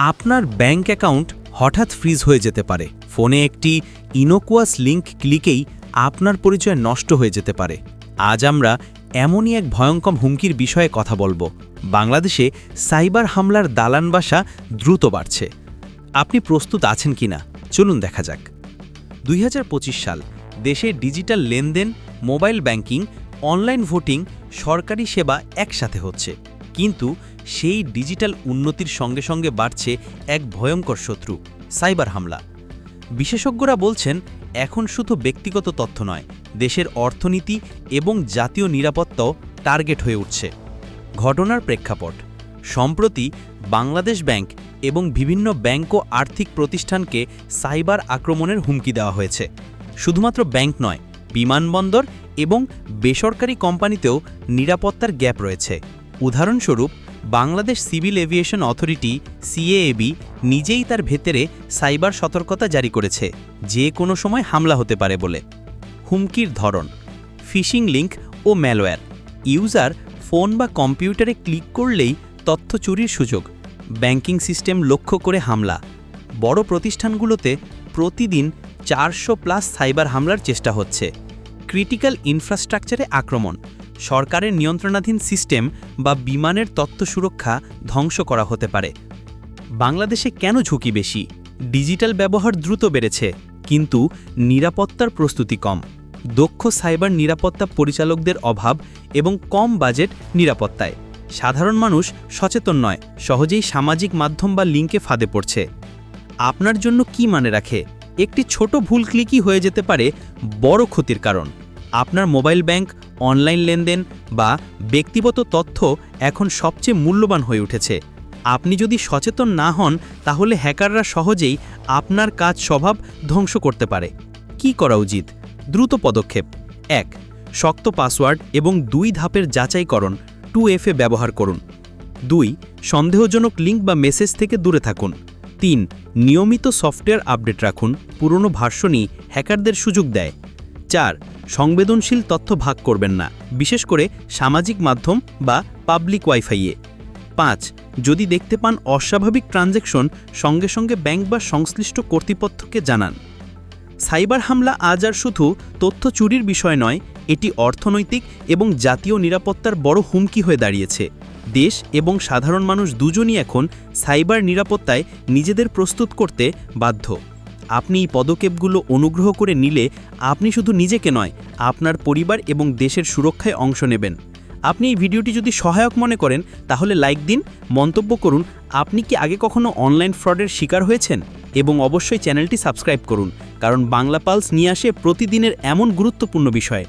আপনার bank account হঠাৎ fridge হয়ে যেতে পারে। ফোনে একটি ইনোকুয়াস লিঙ্ক ক্লিকেই আপনার পরিচয় নষ্ট হয়ে যেতে পারে। আজ আমরা এমনই এক ভয়ঙ্কর হুমকির বিষয়ে কথা বলবো। বাংলাদেশে সাইবার হামলার দালান বাসা দ্রুত বাড়ছে। আপনি প্রস্তুত আছেন কিনা চলুন দেখা যাক। 2025 সাল দেশে ডিজিটাল লেনদেন, মোবাইল ব্যাংকিং, অনলাইন ভোটিং, সরকারি সেবা একসাথে হচ্ছে। কিন্তু সেই ডিজিটাল উন্নতির সঙ্গে সঙ্গে বাড়ছে এক ভয়ঙ্কর শত্রু, সাইবার হামলা। বিশেষজ্ঞরা বলছেন এখন শুধু ব্যক্তিগত তথ্য নয়, দেশের অর্থনীতি এবং জাতীয় নিরাপত্তাও টার্গেট হয়ে উঠছে। ঘটনার প্রেক্ষাপট: সম্প্রতি বাংলাদেশ ব্যাংক এবং বিভিন্ন ব্যাংক ও আর্থিক প্রতিষ্ঠানকে সাইবার আক্রমণের হুমকি দেওয়া হয়েছে। শুধুমাত্র ব্যাংক নয়, বিমানবন্দর এবং বেসরকারি কোম্পানিতেও নিরাপত্তার গ্যাপ রয়েছে। উদাহরণস্বরূপ, বাংলাদেশ সিভিল এভিয়েশন অথরিটি সিএএবি নিজেই তার ভেতরে সাইবার সতর্কতা জারি করেছে, যে কোনো সময় হামলা হতে পারে বলে। হুমকির ধরন: ফিশিং লিঙ্ক ও ম্যালওয়্যার। ইউজার ফোন বা কম্পিউটারে ক্লিক করলেই তথ্য চুরির সুযোগ। ব্যাংকিং সিস্টেম লক্ষ্য করে হামলা। বড় প্রতিষ্ঠানগুলোতে প্রতিদিন 400+ সাইবার হামলার চেষ্টা হচ্ছে। ক্রিটিক্যাল ইনফ্রাস্ট্রাকচারে আক্রমণ। সরকারের নিয়ন্ত্রণাধীন সিস্টেম বা বিমানের তথ্য সুরক্ষা ধ্বংস করা হতে পারে। বাংলাদেশে কেন ঝুঁকি বেশি? ডিজিটাল ব্যবহার দ্রুত বেড়েছে, কিন্তু নিরাপত্তার প্রস্তুতি কম। দক্ষ সাইবার নিরাপত্তা পরিচালকদের অভাব এবং কম বাজেট নিরাপত্তায়। সাধারণ মানুষ সচেতন নয়, সহজেই সামাজিক মাধ্যম বা লিঙ্কে ফাঁদে পড়ছে। আপনার জন্য কি মানে রাখে? একটি ছোট ভুল ক্লিকই হয়ে যেতে পারে বড় ক্ষতির কারণ। আপনার মোবাইল ব্যাংক, অনলাইন লেনদেন বা ব্যক্তিগত তথ্য এখন সবচেয়ে মূল্যবান হয়ে উঠেছে। আপনি যদি সচেতন না হন, তাহলে হ্যাকাররা সহজেই আপনার কাজ স্বভাব ধ্বংস করতে পারে। কি করা উচিত? দ্রুত পদক্ষেপ: 1. শক্ত পাসওয়ার্ড এবং 2 ধাপের যাচাইকরণ 2FA ব্যবহার করুন। 2. সন্দেহজনক লিঙ্ক বা মেসেজ থেকে দূরে থাকুন। 3. নিয়মিত সফটওয়্যার আপডেট রাখুন, পুরনো ভার্সনই হ্যাকারদের সুযোগ দেয়। 4. সংবেদনশীল তথ্য ভাগ করবেন না, বিশেষ করে সামাজিক মাধ্যম বা পাবলিক ওয়াইফাইয়ে। 5. যদি দেখতে পান অস্বাভাবিক ট্রানজ্যাকশন, সঙ্গে সঙ্গে ব্যাংক বা সংশ্লিষ্ট কর্তৃপক্ষকে জানান। সাইবার হামলা আজ আর শুধু তথ্য চুরির বিষয় নয়, এটি অর্থনৈতিক এবং জাতীয় নিরাপত্তার বড় হুমকি হয়ে দাঁড়িয়েছে। দেশ এবং সাধারণ মানুষ দুজনই এখন সাইবার নিরাপত্তায় নিজেদের প্রস্তুত করতে বাধ্য। আপনি এই পদক্ষেপগুলো অনুগ্রহ করে নিলে আপনি শুধু নিজেকে নয়, আপনার পরিবার এবং দেশের সুরক্ষায় অংশ নেবেন। আপনি এই ভিডিওটি যদি সহায়ক মনে করেন, তাহলে লাইক দিন, মন্তব্য করুন আপনি কি আগে কখনো অনলাইন ফ্রডের শিকার হয়েছেন, এবং অবশ্যই চ্যানেলটি সাবস্ক্রাইব করুন, কারণ বাংলা পালস নিয়ে আসে প্রতিদিনের এমন গুরুত্বপূর্ণ বিষয়।